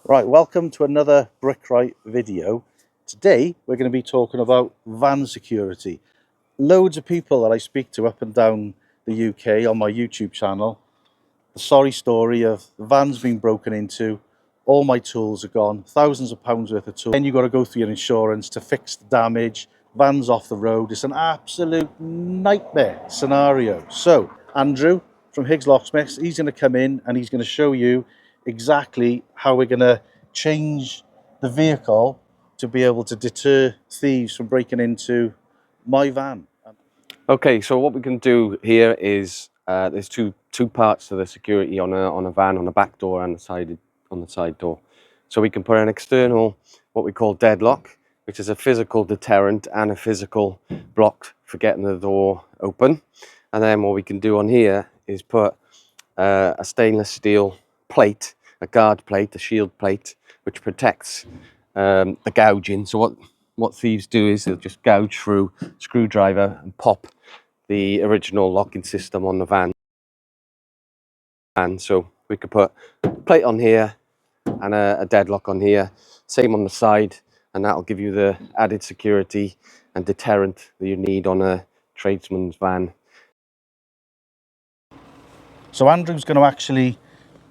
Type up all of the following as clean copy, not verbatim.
Right, welcome to another Brickright video. Today we're going to be talking about van security. Loads of people that I speak to up and down the UK on my YouTube channel, the sorry story of the van's been broken into, all my tools are gone, thousands of pounds worth of tools. Then you've got to go through your insurance to fix the damage, van's off the road. It's an absolute nightmare scenario. So Andrew from Higgs Locksmiths, he's going to come in and he's going to show you exactly how we're going to change the vehicle to be able to deter thieves from breaking into my van. Okay, so what we can do here is there's two parts to the security on a van, on the back door and on the side door. So we can put an external, what we call deadlock, which is a physical deterrent and a physical block for getting the door open. And then what we can do on here is put a stainless steel plate, a guard plate, a shield plate, which protects the gouging. So what thieves do is they'll just gouge through screwdriver and pop the original locking system on the van. And so we could put a plate on here and a deadlock on here, same on the side, and that'll give you the added security and deterrent that you need on a tradesman's van. So Andrew's going to actually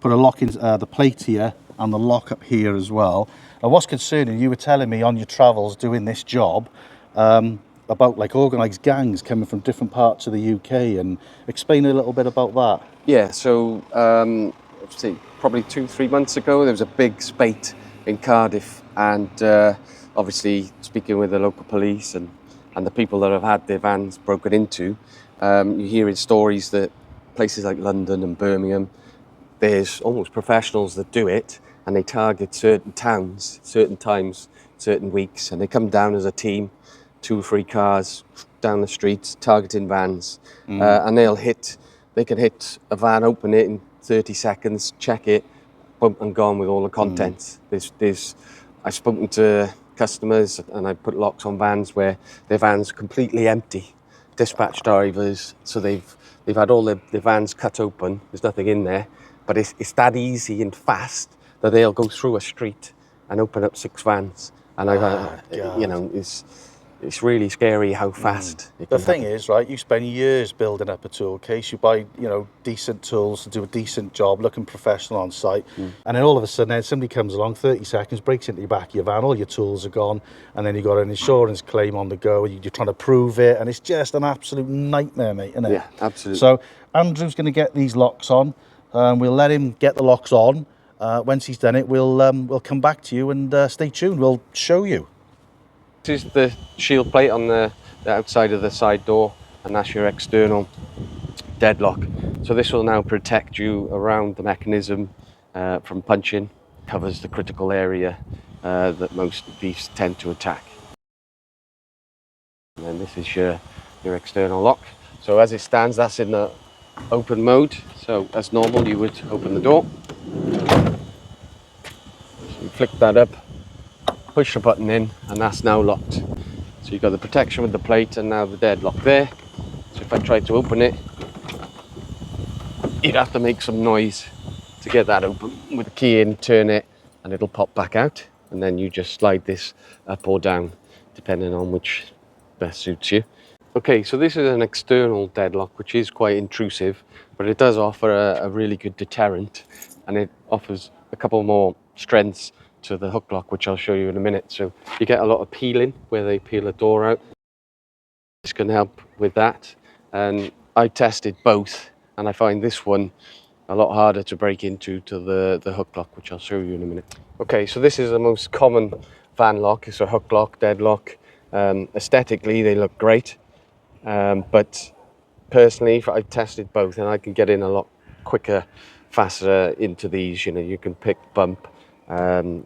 put a lock in the plate here and the lock up here as well. And what's concerning, you were telling me on your travels doing this job about like organised gangs coming from different parts of the UK, and explain a little bit about that. Yeah, so probably 2-3 months ago there was a big spate in Cardiff, and obviously speaking with the local police and the people that have had their vans broken into, you hear in stories that places like London and Birmingham, there's almost professionals that do it, and they target certain towns, certain times, certain weeks, and they come down as a team, 2 or 3 cars down the streets, targeting vans, and they can hit a van, open it in 30 seconds, check it, boom, and gone with all the contents. I've spoken to customers and I put locks on vans where their van's completely empty. Dispatch drivers, so they've had all their vans cut open, there's nothing in there, but it's that easy and fast that they'll go through a street and open up 6 vans. And it's really scary how fast it can The thing happen. is, right, you spend years building up a tool case, you buy, decent tools to do a decent job, looking professional on site, and then all of a sudden then somebody comes along, 30 seconds, breaks into your back of your van, all your tools are gone, and then you've got an insurance claim on the go, you're trying to prove it, and it's just an absolute nightmare, mate, isn't it? Yeah, absolutely. So Andrew's going to get these locks on, we'll let him get the locks on. Once he's done it, we'll come back to you, and stay tuned, we'll show you. This is the shield plate on the outside of the side door, and that's your external deadlock. So this will now protect you around the mechanism from punching, covers the critical area that most thieves tend to attack. And then this is your external lock. So as it stands, that's in the open mode. So as normal, you would open the door. So you flick that up, push the button in, and that's now locked. So you've got the protection with the plate and now the deadlock there. So if I tried to open it, you'd have to make some noise to get that open. With the key in, turn it, and it'll pop back out. And then you just slide this up or down, depending on which best suits you. Okay, so this is an external deadlock, which is quite intrusive, but it does offer a really good deterrent, and it offers a couple more strengths to the hook lock, which I'll show you in a minute. So you get a lot of peeling where they peel the door out. This can help with that. And I tested both, and I find this one a lot harder to break into to the hook lock, which I'll show you in a minute. Okay, so this is the most common van lock. It's a hook lock, deadlock. Aesthetically, they look great, but personally, I've tested both, and I can get in a lot quicker, faster into these. You can pick, bump,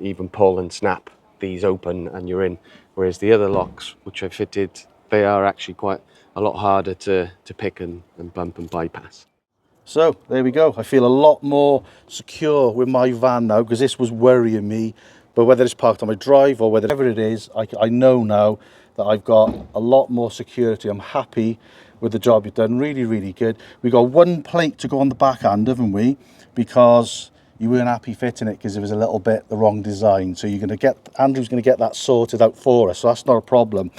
even pull and snap these open and you're in, whereas the other locks which I fitted, they are actually quite a lot harder to pick and bump and bypass. So there we go. I feel a lot more secure with my van now, because this was worrying me. But whether it's parked on my drive or whatever it is, I know now that I've got a lot more security. I'm happy with the job you've done. Really, really good. We've got one plate to go on the back end, haven't we? Because you weren't happy fitting it because it was a little bit the wrong design. So Andrew's going to get that sorted out for us, so that's not a problem.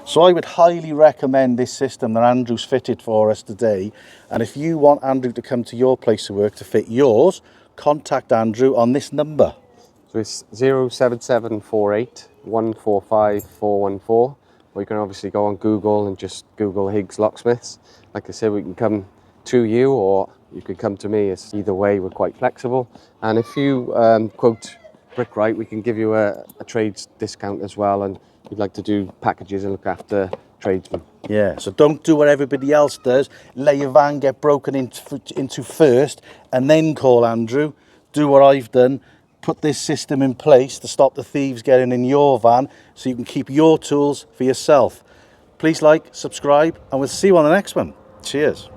So I would highly recommend this system that Andrew's fitted for us today. And if you want Andrew to come to your place of work to fit yours, contact Andrew on this number. So it's 07748 145 414. Or you can obviously go on Google and just Google Higgs Locksmiths. Like I said, we can come to you or you can come to me. It's either way, we're quite flexible. And if you quote Brickright, we can give you a trades discount as well. And we'd like to do packages and look after tradesmen. Yeah, so don't do what everybody else does. Let your van get broken into first and then call Andrew. Do what I've done. Put this system in place to stop the thieves getting in your van so you can keep your tools for yourself. Please like, subscribe, and we'll see you on the next one. Cheers.